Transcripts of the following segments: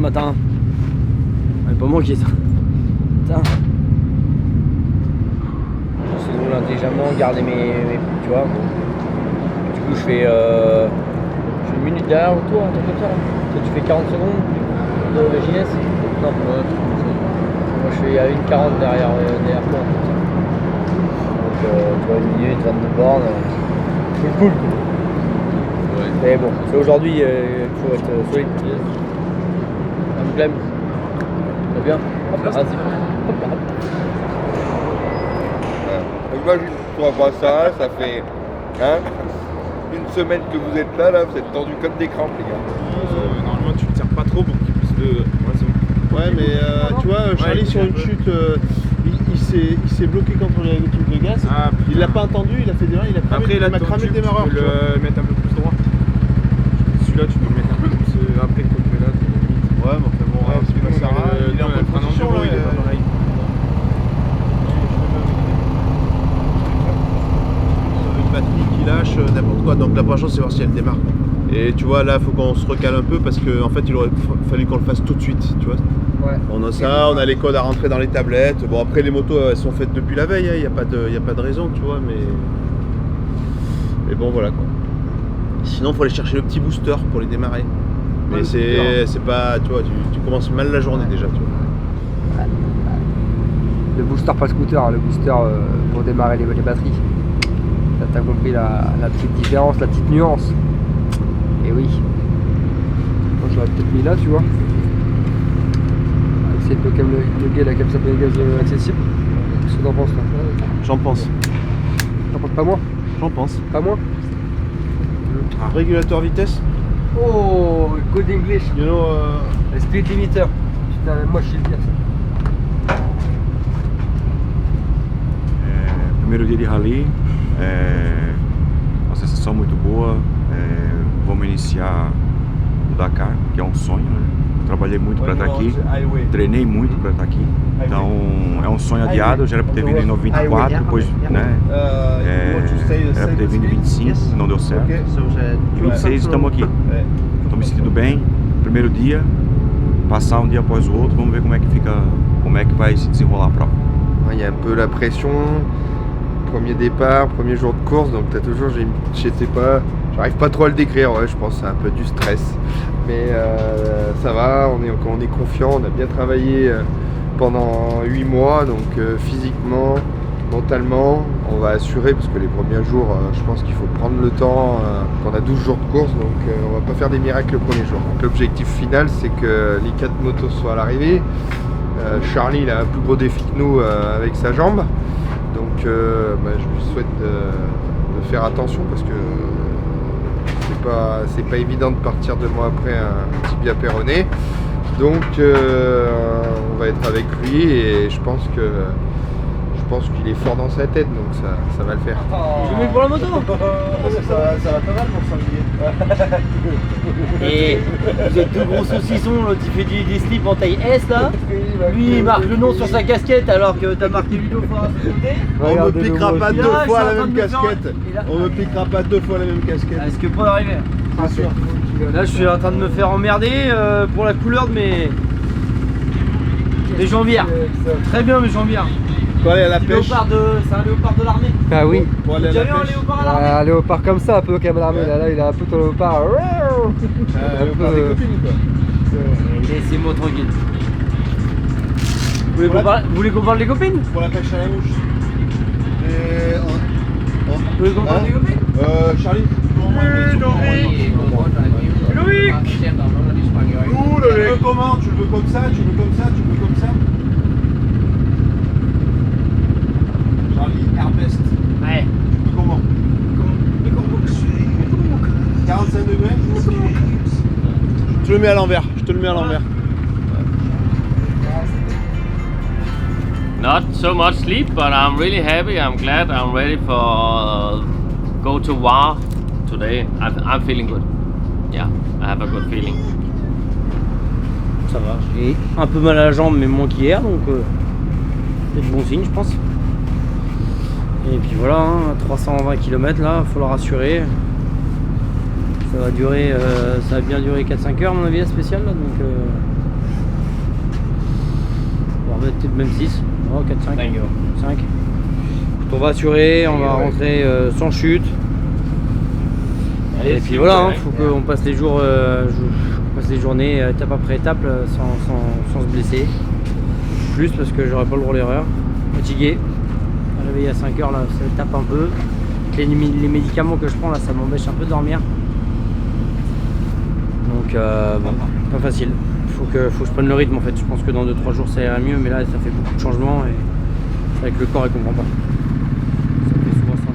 matin. Elle est pas manqué ça. Putain. J'essaie de rouler intelligemment, garder mes. Tu vois. Du coup, je fais une minute derrière le tour, un truc comme ça. Là. Toi, tu fais 40 secondes de JS. Non, moi je fais à 1,40 derrière toi. Donc, tu vois, 1 minute, 22 bornes. Cool. Ouais. Mais bon, c'est aujourd'hui qu'il faut être solide. Yes. Un glem. Très bien. Hop là, vas-y. Hop là. Imagine toi pas ça fait une semaine que vous êtes là, vous êtes tendus comme des crampes les gars. Normalement tu ne tires pas trop pour qu'il puisse le. Ouais, c'est bon. Ouais mais tu vois Charlie sur une chute il s'est bloqué contre le truc de gaz. Ah, il l'a pas entendu, il a fait des mains, il a cramé, après, là, il a cramé le démarreur. Tu peux le mettre un peu plus droit. Celui-là tu peux le mettre un peu plus après le côté là. Ouais mais enfin bon, c'est pas Sarah, il est en bonne position là. Il est pas pareil. Une batterie qui lâche n'importe quoi, donc la prochaine chance c'est voir si elle démarre. Et tu vois là faut qu'on se recale un peu parce qu'en fait il aurait fallu qu'on le fasse tout de suite, tu vois. Ouais. On a ça, on a les codes à rentrer dans les tablettes. Bon après les motos elles sont faites depuis la veille, il n'y a pas de raison, tu vois, mais bon voilà quoi. Sinon il faut aller chercher le petit booster pour les démarrer. Mais c'est pas, tu vois, tu commences mal la journée déjà, tu vois. Le booster pas scooter, le booster pour démarrer les batteries. T'as compris la petite différence, la petite nuance. Et oui. Moi j'aurais peut-être mis là, tu vois. C'est le gars la capsule de gaz accessible. Qu'est-ce que t'en penses là? J'en pense. T'en penses pas moi? J'en pense. Pas moi? Un régulateur vitesse. Oh, code English. You know, speed limiter. Putain, moi je sais le dire ça. Primeiro dia de rally, uma sensação muito boa. Vamos iniciar o Dakar, que é um sonho, né? Trabalhei muito para estar aqui, treinei muito para estar aqui, então é um sonho adiado. Já era para ter vindo em 94, depois, né? Era para ter vindo em 25, não deu certo. E 26 estamos aqui. Estou me sentindo bem. Primeiro dia, passar um dia após o outro, vamos ver como é que fica, como é que vai se desenrolar a prova. Il y a un peu la pression, premier départ, premier jour de course, donc t'as toujours, je sais pas, j'arrive pas trop à le décrire, ouais, je pense que c'est un peu du stress. Mais ça va, on est confiant, on a bien travaillé pendant 8 mois, donc physiquement, mentalement, on va assurer, parce que les premiers jours, je pense qu'il faut prendre le temps, qu'on a 12 jours de course, donc on va pas faire des miracles le premier jour. Donc l'objectif final, c'est que les 4 motos soient à l'arrivée. Charlie il a un plus gros défi que nous avec sa jambe, donc je lui souhaite de faire attention parce que c'est pas évident de partir 2 mois après un tibia péroné, donc on va être avec lui et je pense qu'il est fort dans sa tête, donc ça va le faire. Tu mets pour la moto? ça va pas mal pour s'ennuyer. Et vous êtes deux gros saucissons, l'autre il fait des slips en taille S là. Lui il marque le nom sur sa casquette alors que t'as marqué Ludophore à ce côté. On me piquera pas aussi. 2 Là, fois je suis la en train même de me faire casquette. On me piquera pas 2 fois la même casquette. Est-ce que pas d'arriver? C'est sûr. Là je suis en train de me faire emmerder pour la couleur de mes jambières. Très bien mes jambières. Pour aller à la pêche. C'est un léopard de l'armée. Ah oui. Pour aller à Tu as la vu un pêche. léopard à l'armée? Un léopard comme ça, un peu comme l'armée. Là, il a un peu ton léopard. Léopard des copines quoi. Laissez-moi tranquille. Vous voulez qu'on parle des copines? Pour la pêche à la mouche. Et Vous voulez qu'on parle des copines? Charlie. Loïc! Tu le veux comment? Tu le veux comme ça? Tu le veux comme ça? Tu le veux comme ça? Charlie, Airbest. Ouais. Tu veux comment? 45 degrés? Je te le mets à l'envers. Je te le mets à l'envers. Not so much sleep, but I'm really happy. I'm glad. I'm ready for go to WAR today. I'm feeling good. Yeah, I have a good feeling. Ça va, j'ai un peu mal à la jambe mais moins qu'hier donc c'est de bon signe je pense. Et puis voilà, hein, 320 km là, faut le rassurer. Ça va durer, ça va bien durer 4-5 heures à mon avis la spéciale là, donc peut-être même 6. Oh, 4, 5. 5. On va assurer, on va rentrer sans chute. Et puis voilà, faut qu'on passe les jours, on passe les journées étape après étape sans se blesser. Plus parce que j'aurais pas le droit à l'erreur. Fatigué. Réveillé à 5 h là, ça tape un peu. Les médicaments que je prends là, ça m'empêche un peu de dormir. Donc bon, pas facile. Faut que je prenne le rythme en fait. Je pense que dans 2-3 jours ça ira mieux, mais là ça fait beaucoup de changements et c'est vrai que le corps il comprend pas. Ça fait souvent ça.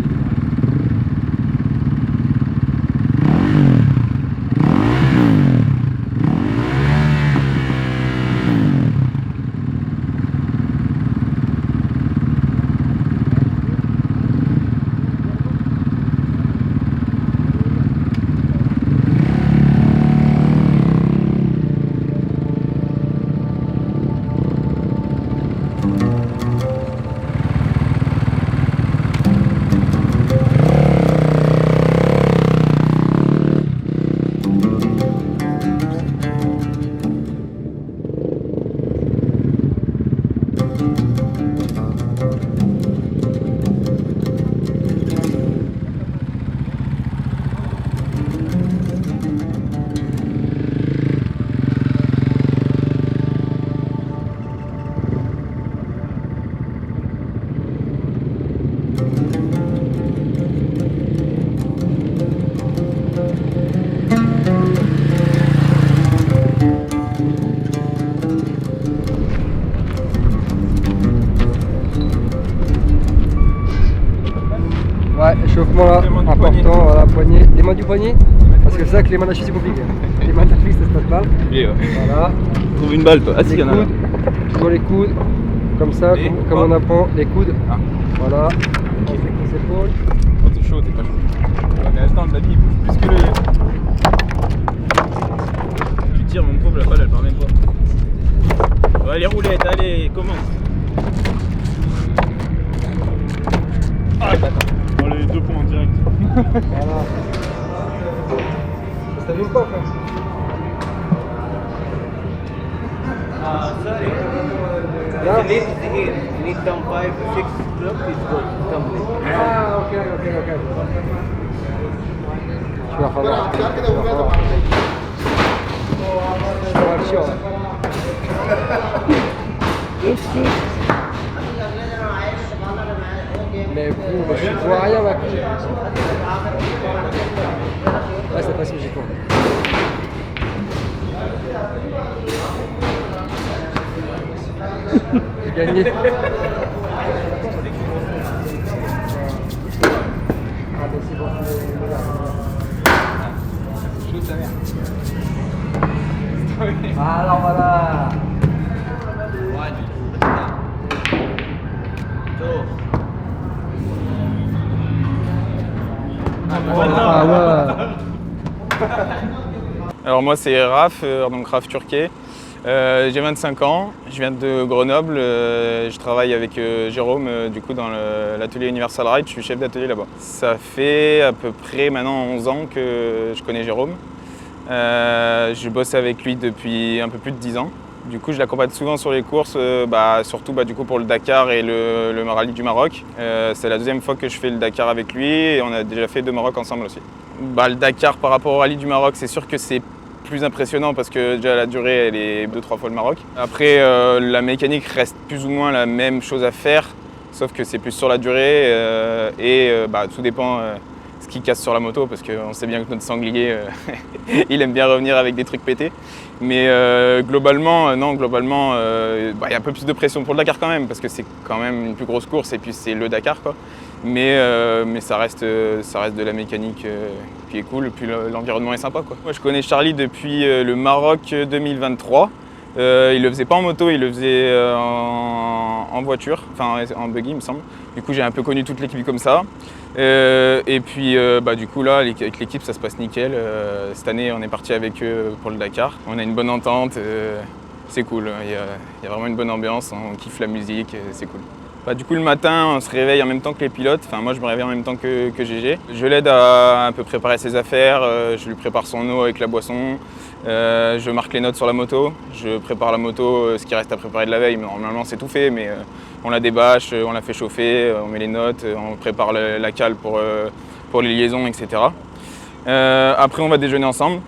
Ouais, échauffement là, important, voilà, poignet. Les mains du poignet, parce que c'est ça que les mains de la cheville c'est compliqué. Les mains de la cheville ça se passe mal. Voilà. Trouve une balle toi. Ah si, Les il y en a là. coudes, toujours les coudes, comme ça, comme on apprend, les coudes. Voilà. On fait les épaules. Oh, t'es chaud, t'es pas chaud. Ouais, mais attends, le baby il bouge plus que le. Tu tires mon pauvre, la balle elle part même pas. Ouais, les roulettes, allez, commence. Ah, attends. Oh, les 2 points en direct. Voilà. Ça s'allume pas, frère. Là. Ah, ok. Tu vas falloir. Mais bon, je vois rien là. Ouais, ça passe logiquement. J'ai gagné. Alors voilà. Ah ouais. Alors moi c'est Raph, donc Raph Turquet. J'ai 25 ans, je viens de Grenoble, je travaille avec Jérôme du coup dans l'atelier Universal Ride, je suis chef d'atelier là-bas. Ça fait à peu près maintenant 11 ans que je connais Jérôme. Je bosse avec lui depuis un peu plus de 10 ans. Du coup je l'accompagne souvent sur les courses, surtout du coup pour le Dakar et le rallye du Maroc. C'est la deuxième fois que je fais le Dakar avec lui et on a déjà fait 2 Maroc ensemble aussi. Le Dakar par rapport au rallye du Maroc, c'est sûr que c'est plus impressionnant parce que déjà la durée elle est 2-3 fois le Maroc. Après la mécanique reste plus ou moins la même chose à faire, sauf que c'est plus sur la durée tout dépend ce qui casse sur la moto parce qu'on sait bien que notre sanglier il aime bien revenir avec des trucs pétés. Mais globalement, il y a un peu plus de pression pour le Dakar quand même parce que c'est quand même une plus grosse course et puis c'est le Dakar quoi. Mais ça reste de la mécanique qui est cool et puis l'environnement est sympa quoi. Moi je connais Charlie depuis le Maroc 2023. Il le faisait pas en moto, il le faisait en voiture, enfin en buggy il me semble. Du coup j'ai un peu connu toute l'équipe comme ça. Et puis du coup là avec l'équipe ça se passe nickel. Cette année on est parti avec eux pour le Dakar. On a une bonne entente, c'est cool, il y a vraiment une bonne ambiance, on kiffe la musique, c'est cool. Du coup le matin on se réveille en même temps que les pilotes, enfin moi je me réveille en même temps que GG. Je l'aide à un peu préparer ses affaires, je lui prépare son eau avec la boisson, je marque les notes sur la moto, je prépare la moto, ce qui reste à préparer de la veille, mais normalement c'est tout fait, mais on la débâche, on la fait chauffer, on met les notes, on prépare la cale pour les liaisons, etc. Après on va déjeuner ensemble.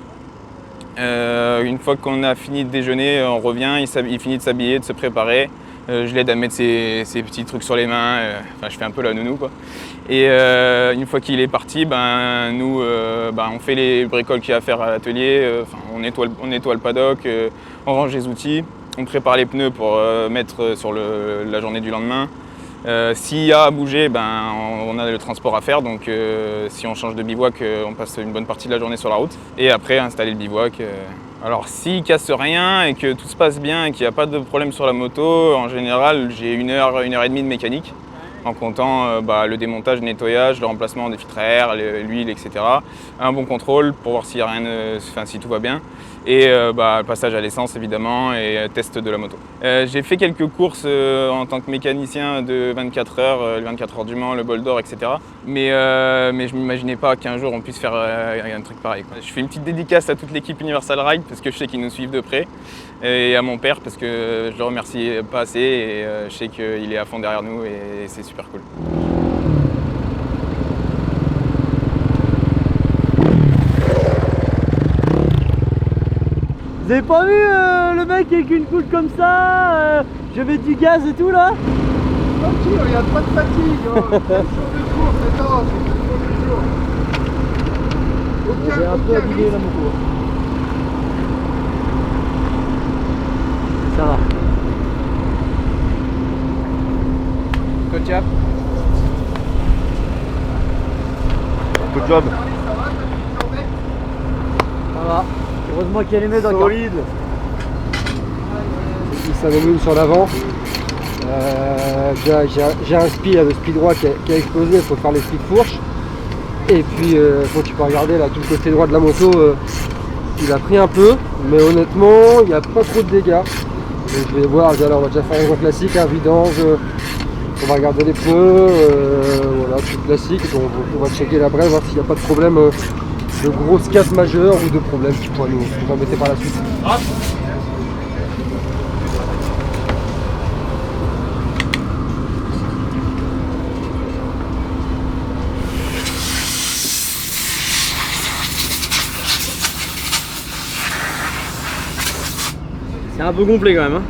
Une fois qu'on a fini de déjeuner, on revient, il finit de s'habiller, de se préparer. Je l'aide à mettre ses petits trucs sur les mains, je fais un peu la nounou quoi. Et une fois qu'il est parti, nous on fait les bricoles qu'il y a à faire à l'atelier, on nettoie le paddock, on range les outils, on prépare les pneus pour mettre sur la journée du lendemain. S'il y a à bouger, on a le transport à faire, donc si on change de bivouac, on passe une bonne partie de la journée sur la route. Et après, installer le bivouac. Alors s'il casse rien et que tout se passe bien et qu'il n'y a pas de problème sur la moto, en général, j'ai 1 heure et demie de mécanique, en comptant le démontage, le nettoyage, le remplacement des filtres à air, l'huile, etc. Un bon contrôle pour voir s'il y a rien, si tout va bien. Et le passage à l'essence évidemment et test de la moto. J'ai fait quelques courses en tant que mécanicien de 24 heures, le 24 heures du Mans, le Bol d'Or, etc. Mais je ne m'imaginais pas qu'un jour on puisse faire un truc pareil, quoi. Je fais une petite dédicace à toute l'équipe Universal Ride parce que je sais qu'ils nous suivent de près, et à mon père parce que je le remercie pas assez et je sais qu'il est à fond derrière nous et c'est super cool. Vous avez pas vu le mec avec une coule comme ça, je mets du gaz et tout là? Tranquille, il n'y a pas de fatigue. Jour de course, c'est tard, c'est J'ai un peu abîmé la moto. Ça va. Good job. Good job. Ça va. Heureusement qu'il y a les médocs. Solide. Ça volume sur l'avant. J'ai un speed, le speed droit qui a explosé, il faut faire les speed fourches. Et puis quand tu peux regarder là tout le côté droit de la moto, il a pris un peu, mais honnêtement il n'y a pas trop de dégâts. Donc je vais voir, alors on va déjà faire un gros classique, un vidange, on va regarder les pneus, voilà, tout classique, donc on va checker la brève, voir s'il n'y a pas de problème de grosses casses majeures ou de problèmes qui pourraient nous embêter par la suite. C'est un peu gonflé quand même, hein.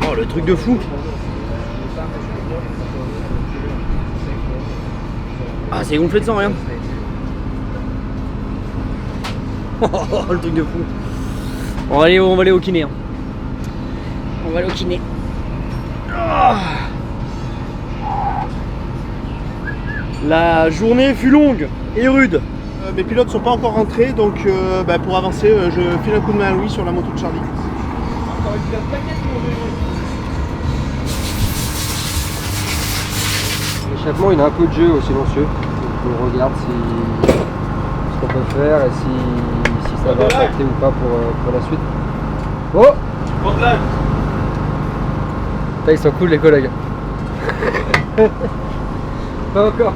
Oh, le truc de fou. Ah, c'est gonflé de sang, regarde. Oh, le truc de fou. On va aller au kiné, hein. On va aller au kiné. Ah. La journée fut longue et rude. Mes pilotes ne sont pas encore rentrés, donc pour avancer, je file un coup de main à Louis sur la moto de Charlie. L'échappement, il a un peu de jeu au silencieux. Donc on regarde ce qu'on peut faire et si ça va impacter ou pas pour la suite. Oh, ils sont cool les collègues. Pas encore.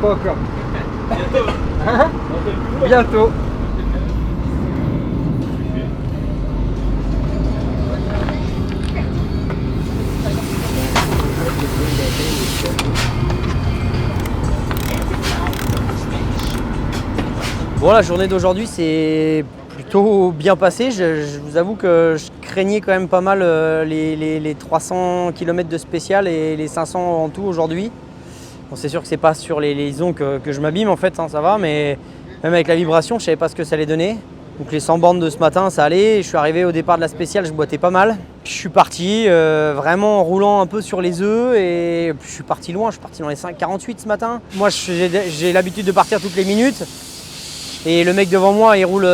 Bientôt. Hein? Bientôt. Bon, la journée d'aujourd'hui c'est plutôt bien passé. Je vous avoue que je craignais quand même pas mal les 300 km de spécial et les 500 en tout aujourd'hui. Bon, c'est sûr que c'est pas sur les liaisons que je m'abîme en fait, hein, ça va, mais même avec la vibration, je savais pas ce que ça allait donner. Donc les 100 bornes de ce matin, ça allait. Je suis arrivé au départ de la spéciale, je boitais pas mal. Je suis parti vraiment en roulant un peu sur les œufs et je suis parti loin. Je suis parti dans les 5,48 ce matin. Moi, j'ai l'habitude de partir toutes les minutes. Et le mec devant moi, il roule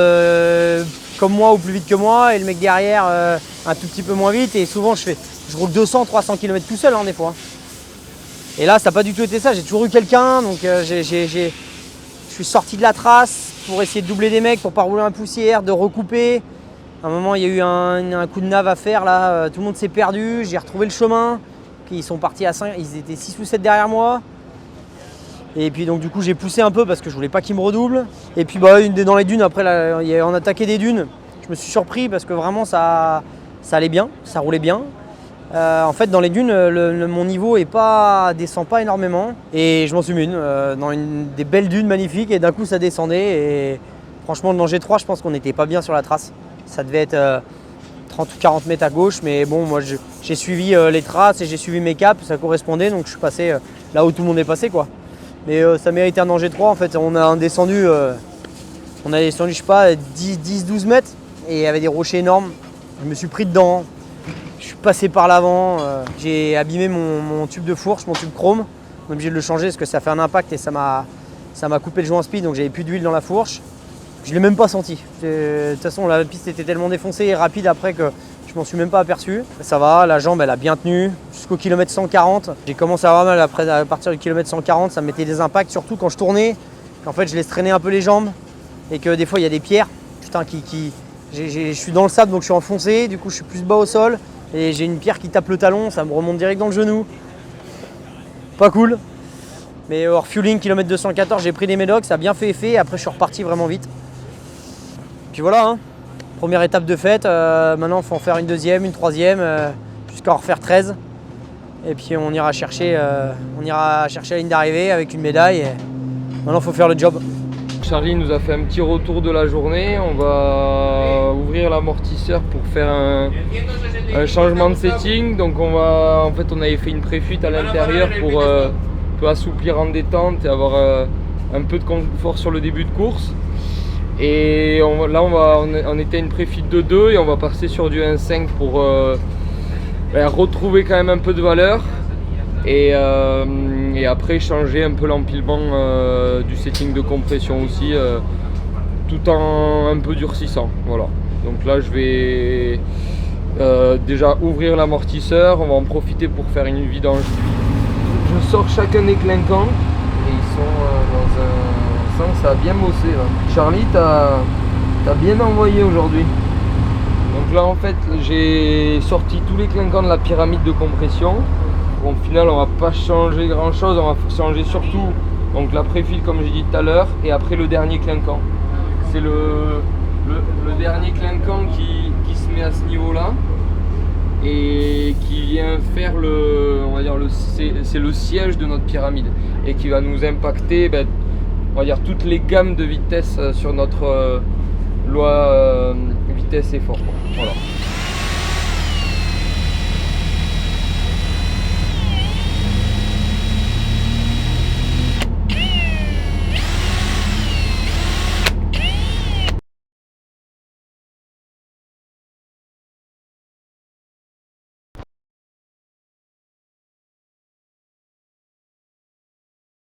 comme moi ou plus vite que moi. Et le mec derrière, un tout petit peu moins vite. Et souvent, je roule 200, 300 km tout seul, hein, des fois. Et là, ça n'a pas du tout été ça. J'ai toujours eu quelqu'un. Donc, je suis sorti de la trace pour essayer de doubler des mecs, pour pas rouler en poussière, de recouper. À un moment, il y a eu un coup de nave à faire, là, tout le monde s'est perdu, j'ai retrouvé le chemin. Ils sont partis à 5, ils étaient 6 ou 7 derrière moi. Et puis donc du coup j'ai poussé un peu parce que je voulais pas qu'ils me redoublent. Et puis dans les dunes, après on attaquait des dunes. Je me suis surpris parce que vraiment ça allait bien, ça roulait bien. En fait dans les dunes, mon niveau descend pas énormément. Et je m'en suis mis dans des belles dunes magnifiques et d'un coup ça descendait. Et franchement dans G3 je pense qu'on n'était pas bien sur la trace. Ça devait être 30 ou 40 mètres à gauche, mais bon moi j'ai suivi les traces et j'ai suivi mes caps, ça correspondait, donc je suis passé là où tout le monde est passé quoi. Mais ça méritait un danger 3 en fait, on a descendu je sais pas 10-12 mètres et il y avait des rochers énormes, je me suis pris dedans, je suis passé par l'avant, j'ai abîmé mon tube de fourche, mon tube chrome, on est obligé de le changer parce que ça fait un impact et ça m'a coupé le joint speed, donc j'avais plus d'huile dans la fourche. Je ne l'ai même pas senti. De toute façon, la piste était tellement défoncée et rapide après que je m'en suis même pas aperçu. Ça va, la jambe elle a bien tenu jusqu'au kilomètre 140. J'ai commencé à avoir mal après, à partir du kilomètre 140, ça me mettait des impacts, surtout quand je tournais. En fait, je laisse traîner un peu les jambes et que des fois il y a des pierres. Putain, je suis dans le sable donc je suis enfoncé, du coup je suis plus bas au sol et j'ai une pierre qui tape le talon, ça me remonte direct dans le genou. Pas cool. Mais hors fueling, kilomètre 214, j'ai pris des médocs, ça a bien fait effet. Après, je suis reparti vraiment vite. Puis voilà, hein. Première étape de fête. Maintenant, il faut en faire une deuxième, une troisième, jusqu'à en refaire 13. Et puis, on ira chercher la ligne d'arrivée avec une médaille. Et maintenant, il faut faire le job. Charlie nous a fait un petit retour de la journée. On va ouvrir l'amortisseur pour faire un changement de setting. Donc, on avait fait une pré-fuite à l'intérieur pour assouplir en détente et avoir un peu de confort sur le début de course. Et on était à une pré-fuite de 2 et on va passer sur du 1.5 pour retrouver quand même un peu de valeur et après changer un peu l'empilement du setting de compression aussi tout en un peu durcissant. Voilà. Donc là je vais déjà ouvrir l'amortisseur, on va en profiter pour faire une vidange. Je sors chacun des clinquants et ils sont dans un sens, ça a bien bossé là. Charlie, t'as bien envoyé aujourd'hui. Donc là en fait j'ai sorti tous les clinquants de la pyramide de compression. Au final on va pas changer grand chose, on va changer surtout donc la préfile comme j'ai dit tout à l'heure et après le dernier clinquant. C'est le dernier clinquant qui se met à ce niveau là. Et qui vient faire c'est le siège de notre pyramide et qui va nous impacter on va dire toutes les gammes de vitesse sur notre loi vitesse effort. Voilà.